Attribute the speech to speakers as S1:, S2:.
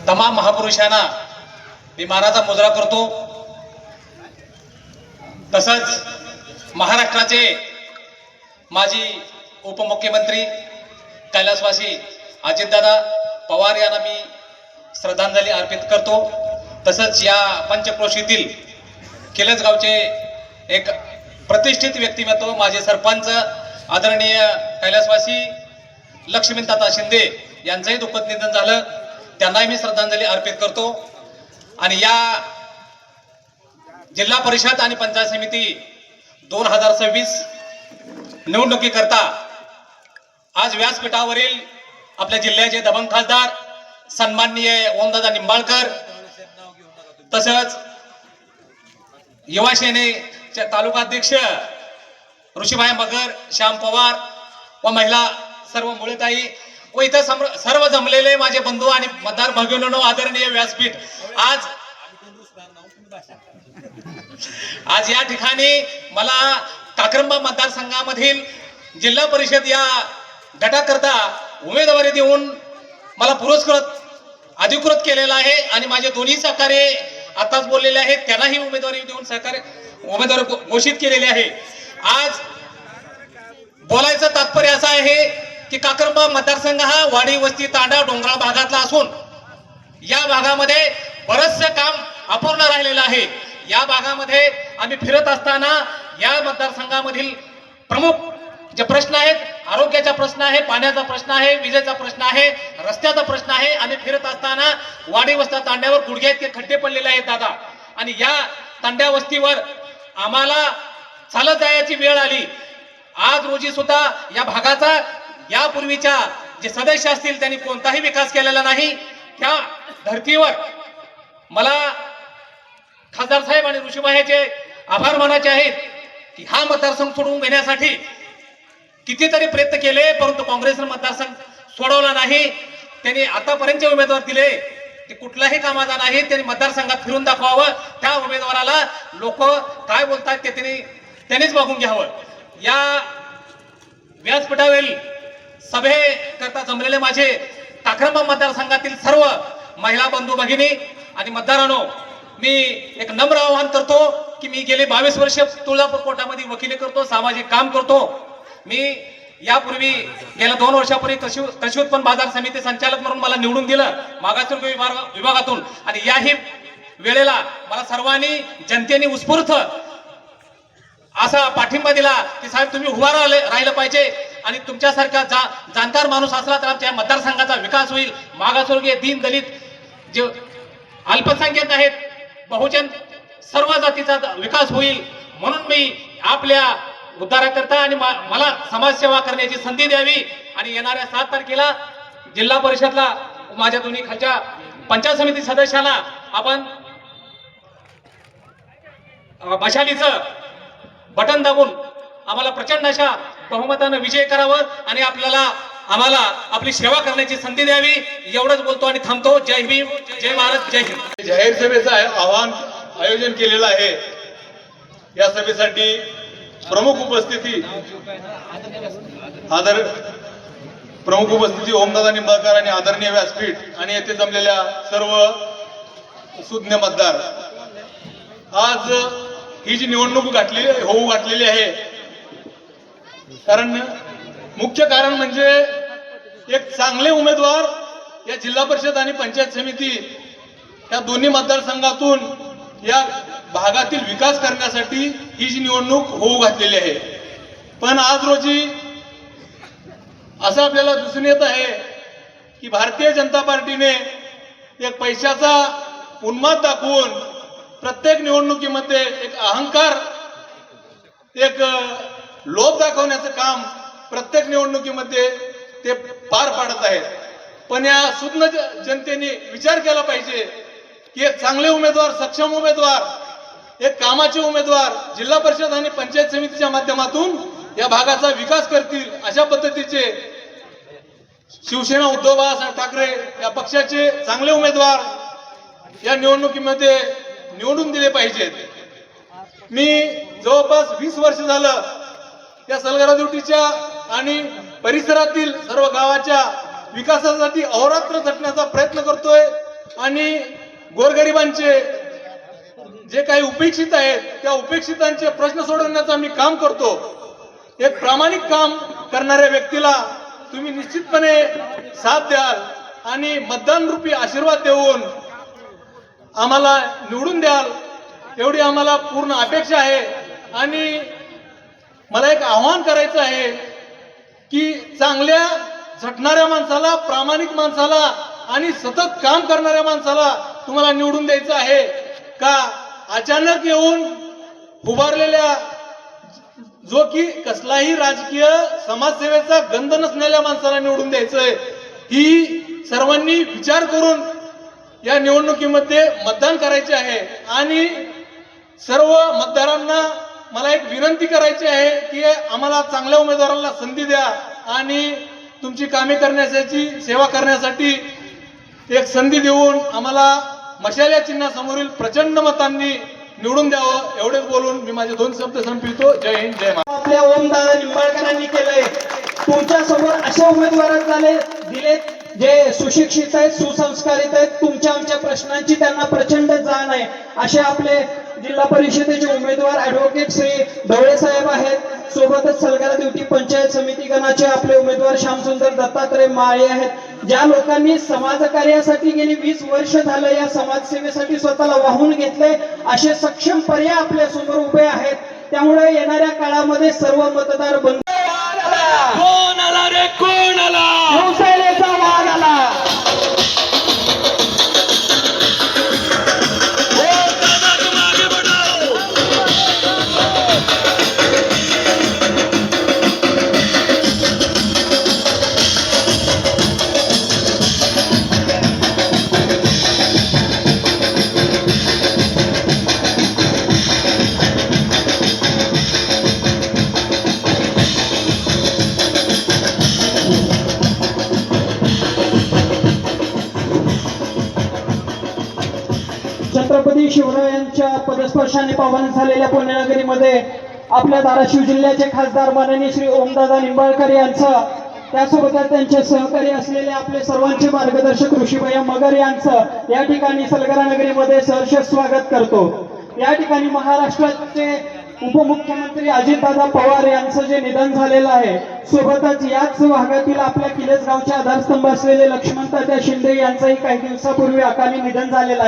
S1: तमाम महापुरुषांना मी मानाचा मुजरा करतो। तसंच महाराष्ट्राचे माजी उपमुख्यमंत्री कैलासवासी अजितदादा पवार यांना मी श्रद्धांजली अर्पित करतो। तसंच या पंचक्रोशीतील केलसगावचे एक प्रतिष्ठित व्यक्तिमत्व माजी सरपंच आदरणीय कैलासवासी लक्ष्मीताता शिंदे यांचंही दुःखद निधन झालं, त्यांनाही मी श्रद्धांजली अर्पित करतो। आणि या जिल्हा परिषद आणि पंचायत समिती 2026 निवडणुकीकरता आज व्यासपीठावरील आपल्या जिल्ह्याचे दबंग खासदार सन्माननीय ओमदादा निंबाळकर, तसंच युवा सेनेचे तालुकाध्यक्ष ऋषीभाई मगर, श्याम पवार व महिला सर्व मुळेताई व इथं सर्व जमलेले माझे बंधू आणि मतदार भगिनींनो, आदरणीय व्यासपीठ आज या ठिकाणी मला काक्रंबा मतदारसंघामधील जिल्हा परिषद या गटाकरता उमेदवारी देऊन मला पुरस्कृत अधिकृत केलेला आहे आणि माझे दोन्ही सहकारी आताच बोललेले आहेत, त्यांनाही उमेदवारी देऊन उमेदवार घोषित केलेले आहे। आज बोलायचं तात्पर्य असं आहे की काक्रंबा मतदारसंघ हा वाडी वस्ती तांडा डोंगराळ भागातला असून या भागामध्ये बरचसं काम अपूर्ण राहिलेलं आहे। या भागामध्ये आम्ही फिरत असताना या मतदारसंघामधील प्रमुख जे प्रश्न आहेत, आरोग्याचा प्रश्न आहे, पाण्याचा प्रश्न आहे, विजेचा प्रश्न आहे, रस्त्याचा प्रश्न आहे। आम्ही फिरत असताना वाडी वस्ती तांड्यावर गुडघ्या इतके खड्डे पडलेले आहेत दादा, आणि या तांड्या वस्तीवर आम्हाला चालत जायची वेळ आली। आज रोजी सुद्धा या भागाचा यापूर्वीच्या जे सदस्य असतील त्यांनी कोणताही विकास केलेला नाही। त्या धर्तीवर मला खासदार साहेब आणि ऋषीभाईचे आभार मानायचे आहेत की हा मतदारसंघ सोडवून घेण्यासाठी कितीतरी प्रयत्न केले, परंतु काँग्रेसने मतदारसंघ सोडवला नाही। त्यांनी आतापर्यंतचे उमेदवार दिले ते कुठल्याही कामाचा नाही, त्यांनी मतदारसंघात फिरून दाखवावं, त्या उमेदवाराला लोक काय बोलतात ते त्यांनीच बघून घ्यावं। या व्यासपीठावरील सभेकरता जमलेले माझे काक्रंबा मतदारसंघातील सर्व महिला बंधू भगिनी आणि मतदारांनो, मी एक नम्र आवाहन करतो की मी गेले 22 वर्ष तुळजापूर कोर्टामध्ये वकिली करतो, सामाजिक काम करतो। मी यापूर्वी गेल्या 2 वर्षापूर्वी कृषी उत्पन्न बाजार समिती संचालक म्हणून मला निवडून दिलं मागासवर्गीय विभागातून, आणि याही वेळेला मला सर्वांनी जनतेने उत्स्फूर्त असा पाठिंबा दिला की साहेब तुम्ही उभा राहिलं पाहिजे आणि तुमच्यासारखा जाणकार माणूस असला तर आमच्या मतदारसंघाचा विकास होईल, मागासवर्गीय दीन दलित जे अल्पसंख्याक आहेत, बहुजन सर्व जातीचा विकास होईल, म्हणून मी आपल्या उद्धाराकरता आणि मला समाजसेवा करण्याची संधी द्यावी। आणि येणाऱ्या 7 तारखेला जिल्हा परिषदला माझ्या दोन्ही खालच्या पंचायत समिती सदस्याला आपण मशालीचं बटन दाबून आम्हाला प्रचंड अशा बहुमतानं विजय करावं आणि आम्हाला आपली सेवा करण्याची संधी द्यावी। एवढंच बोलतो आणि थांबतो। जय भीम, जय भारत, जय हिंद।
S2: जाहीर सभेचं आयोजन केलेलं आहे। या सभेसाठी प्रमुख उपस्थिती ओमदादा निंबाळकर आणि आदरणीय व्यासपीठ आणि येथे जमलेल्या सर्व सुज्ञ मतदार। आज ही जी निवडणूक घातलेली आहे, कारण मुख्य कारण म्हणजे एक चांगले उमेदवार या जिल्हा परिषद आणि पंचायत समिती या दोन्ही मतदारसंघातून या भागातील विकास करण्यासाठी ही जी निवडणूक होऊ घातलेली आहे। पण आज रोजी असं आपल्याला दिसून येत आहे की भारतीय जनता पार्टीने एक पैशाचा उन्माद दाखवून प्रत्येक निवडणुकीमध्ये एक अहंकार, एक लोभ दाखवण्याचं काम प्रत्येक निवडणुकीमध्ये ते पार पाडत आहेत। पण या सुज्ञ जनतेने विचार केला पाहिजे की एक चांगले उमेदवार, सक्षम उमेदवार, एक कामाचे उमेदवार जिल्हा परिषद आणि पंचायत समितीच्या माध्यमातून या भागाचा विकास करतील अशा पद्धतीचे शिवसेना उद्धव बाळासाहेब ठाकरे या पक्षाचे चांगले उमेदवार या निवडणुकीमध्ये निवडून दिले पाहिजेत। मी जवळपास 20 वर्ष झालं या सलगरा ड्युटीच्या आणि परिसरातील सर्व गावाच्या विकासासाठी अहोरात्र झटण्याचा प्रयत्न करतोय। आणि गोरगरिबांचे जे काही उपेक्षित आहेत त्या उपेक्षितांचे प्रश्न सोडवण्याचं आम्ही काम करतो. एक प्रामाणिक काम करणाऱ्या व्यक्तीला तुम्ही निश्चितपणे साथ द्याल आणि मतदान रूपी आशीर्वाद देऊन आम्हाला निवडून द्याल एवढी आम्हाला पूर्ण अपेक्षा आहे. आणि मला एक आव्हान करायचं आहे की चांगल्या झटणाऱ्या माणसाला, प्रामाणिक माणसाला आणि सतत काम करणाऱ्या माणसाला तुम्हाला निवडून द्यायचं आहे का अचानक येऊन उभारलेल्या जो की कसलाही राजकीय समाजसेवेचा गंध नसलेल्या माणसाला निवडून द्यायचंय. ही सर्वांनी विचार करून या निवडणुकीमध्ये मतदान करायचे आहे. आणि सर्व मतदारांना मला एक विनंती करायची आहे की आम्हाला चांगल्या उमेदवारांना संधी द्या आणि तुमची कामे करण्यासाठी, सेवा करण्यासाठी एक संधी देऊन आम्हाला मशाल या चिन्हासमोरील प्रचंड मतांनी निवडून द्यावं. एवढेच बोलून मी माझे 2 शब्द संपवितो. जय हिंद, जय महाराष्ट्र.
S3: आपल्या ओमदादा निंबाळकरांनी केलंय. तुमच्या समोर असे उमेदवार दिलेत जे सुशिक्षित आहेत, सुसंस्कारित आहेत, तुमच्या आमच्या प्रश्नांची त्यांना प्रचंड जाण आहे. असे आपले जिल्हा परिषदेचे उमेदवार ऍडव्होकेट श्री ढवळे साहेब आहेत. सोबतच सलगरा दिवटी पंचायत समिती गणाचे आपले उमेदवार श्यामसुंदर दत्तात्रय माळे आहेत. ज्या लोकांनी समाजकार्यासाठी गेली 20 वर्ष झालं या समाजसेवेसाठी स्वतःला वाहून घेतले असे सक्षम पर्याय आपल्या समोर उभे आहेत. त्यामुळे येणाऱ्या काळामध्ये सर्व मतदार बंद.
S4: कोण आला रे, कोण आला?
S3: शिवसेनेचा वाद आला. छत्रपती शिवरायांच्या पदस्पर्शाने पावन झालेल्या पुण्यनगरीमध्ये आपल्या धाराशिव जिल्ह्याचे खासदार माननीय श्री ओमदादा निंबाळकर यांचं, त्यासोबतच त्यांचे सहकारी असलेले आपले सर्वांचे मार्गदर्शक ऋषीभैया मगर यांचं या ठिकाणी सलगरा नगरीमध्ये सहर्ष स्वागत करतो. या ठिकाणी महाराष्ट्राचे उपमुख्यमंत्री अजितदादा पवार यांचं जे निधन झालेलं आहे, सोबतच याच भागातील आपल्या किलेज गावचे आधारस्तंभ असलेले लक्ष्मणतात्या शिंदे यांचंही काही दिवसापूर्वी अकाली निधन झालेलं आहे.